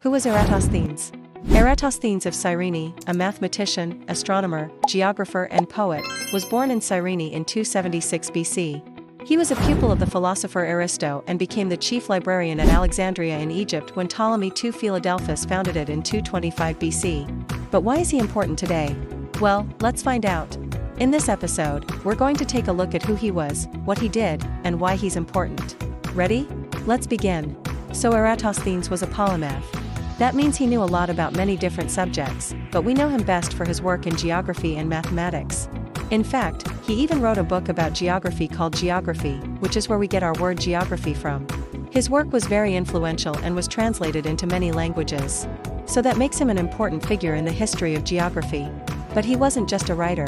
Who was Eratosthenes? Eratosthenes of Cyrene, a mathematician, astronomer, geographer and poet, was born in Cyrene in 276 BC. He was a pupil of the philosopher Aristo and became the chief librarian at Alexandria in Egypt when Ptolemy II Philadelphus founded it in 225 BC. But why is he important today? Well, let's find out. In this episode, we're going to take a look at who he was, what he did, and why he's important. Ready? Let's begin. So Eratosthenes was a polymath. That means he knew a lot about many different subjects, but we know him best for his work in geography and mathematics. In fact, he even wrote a book about geography called Geography, which is where we get our word geography from. His work was very influential and was translated into many languages. So that makes him an important figure in the history of geography. But he wasn't just a writer.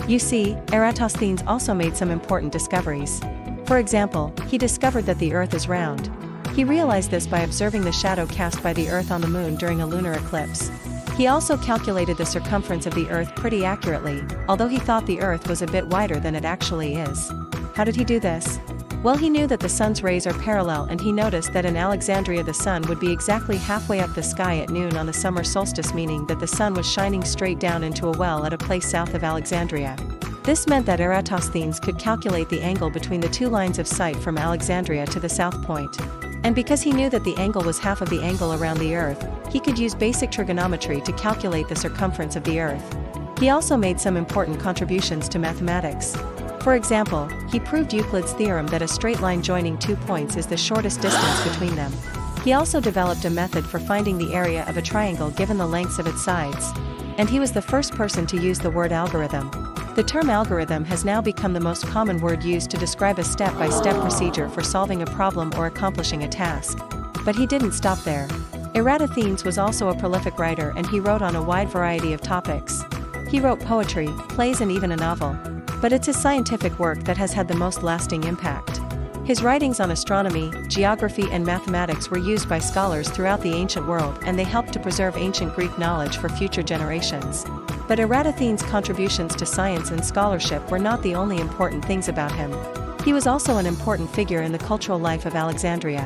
You see, Eratosthenes also made some important discoveries. For example, he discovered that the Earth is round. He realized this by observing the shadow cast by the Earth on the Moon during a lunar eclipse. He also calculated the circumference of the Earth pretty accurately, although he thought the Earth was a bit wider than it actually is. How did he do this? Well, he knew that the sun's rays are parallel, and he noticed that in Alexandria the sun would be exactly halfway up the sky at noon on the summer solstice, meaning that the sun was shining straight down into a well at a place south of Alexandria. This meant that Eratosthenes could calculate the angle between the two lines of sight from Alexandria to the south point. And because he knew that the angle was half of the angle around the Earth, he could use basic trigonometry to calculate the circumference of the Earth. He also made some important contributions to mathematics. For example, he proved Euclid's theorem that a straight line joining two points is the shortest distance between them. He also developed a method for finding the area of a triangle given the lengths of its sides. And he was the first person to use the word algorithm. The term algorithm has now become the most common word used to describe a step-by-step procedure for solving a problem or accomplishing a task. But he didn't stop there. Eratosthenes was also a prolific writer, and he wrote on a wide variety of topics. He wrote poetry, plays and even a novel. But it's his scientific work that has had the most lasting impact. His writings on astronomy, geography and mathematics were used by scholars throughout the ancient world, and they helped to preserve ancient Greek knowledge for future generations. But Eratosthenes' contributions to science and scholarship were not the only important things about him. He was also an important figure in the cultural life of Alexandria.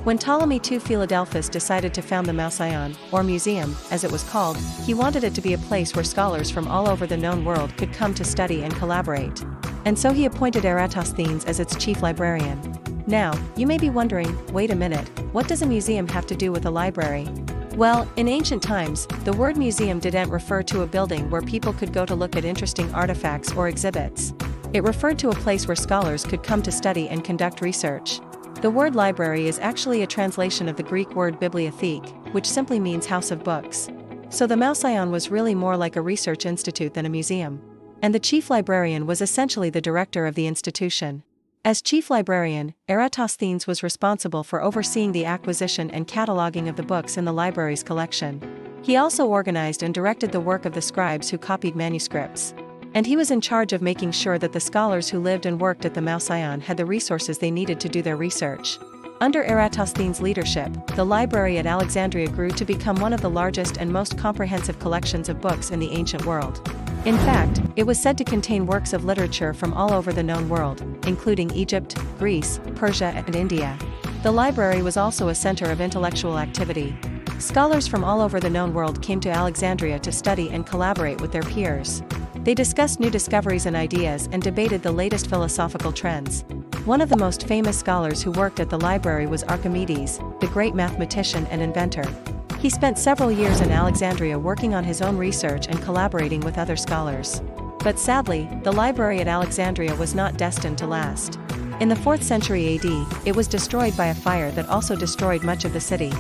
When Ptolemy II Philadelphus decided to found the Mouseion, or museum, as it was called, he wanted it to be a place where scholars from all over the known world could come to study and collaborate. And so he appointed Eratosthenes as its chief librarian. Now, you may be wondering, wait a minute, what does a museum have to do with a library? Well, in ancient times, the word museum didn't refer to a building where people could go to look at interesting artifacts or exhibits. It referred to a place where scholars could come to study and conduct research. The word library is actually a translation of the Greek word bibliothek, which simply means house of books. So the Mouseion was really more like a research institute than a museum. And the chief librarian was essentially the director of the institution. As chief librarian, Eratosthenes was responsible for overseeing the acquisition and cataloging of the books in the library's collection. He also organized and directed the work of the scribes who copied manuscripts. And he was in charge of making sure that the scholars who lived and worked at the Mouseion had the resources they needed to do their research. Under Eratosthenes' leadership, the library at Alexandria grew to become one of the largest and most comprehensive collections of books in the ancient world. In fact, it was said to contain works of literature from all over the known world, including Egypt, Greece, Persia, and India. The library was also a center of intellectual activity. Scholars from all over the known world came to Alexandria to study and collaborate with their peers. They discussed new discoveries and ideas and debated the latest philosophical trends. One of the most famous scholars who worked at the library was Archimedes, the great mathematician and inventor. He spent several years in Alexandria working on his own research and collaborating with other scholars. But sadly, the library at Alexandria was not destined to last. In the 4th century AD, it was destroyed by a fire that also destroyed much of the city.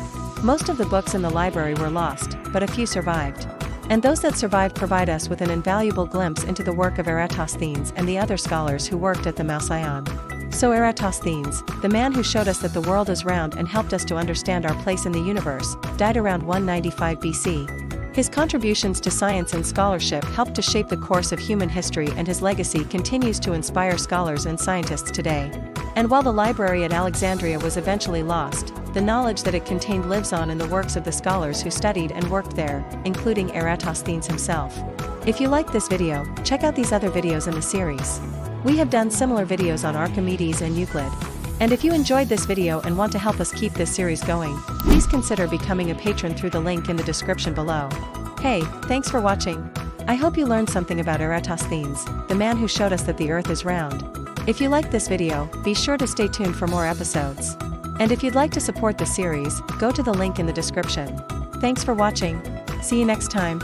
Most of the books in the library were lost, but a few survived. And those that survived provide us with an invaluable glimpse into the work of Eratosthenes and the other scholars who worked at the Mouseion. So Eratosthenes, the man who showed us that the world is round and helped us to understand our place in the universe, died around 195 BC. His contributions to science and scholarship helped to shape the course of human history, and his legacy continues to inspire scholars and scientists today. And while the library at Alexandria was eventually lost, the knowledge that it contained lives on in the works of the scholars who studied and worked there, including Eratosthenes himself. If you liked this video, check out these other videos in the series. We have done similar videos on Archimedes and Euclid. And if you enjoyed this video and want to help us keep this series going, please consider becoming a patron through the link in the description below. Hey, thanks for watching. I hope you learned something about Eratosthenes, the man who showed us that the earth is round. If you liked this video, be sure to stay tuned for more episodes. And if you'd like to support the series, go to the link in the description. Thanks for watching. See you next time.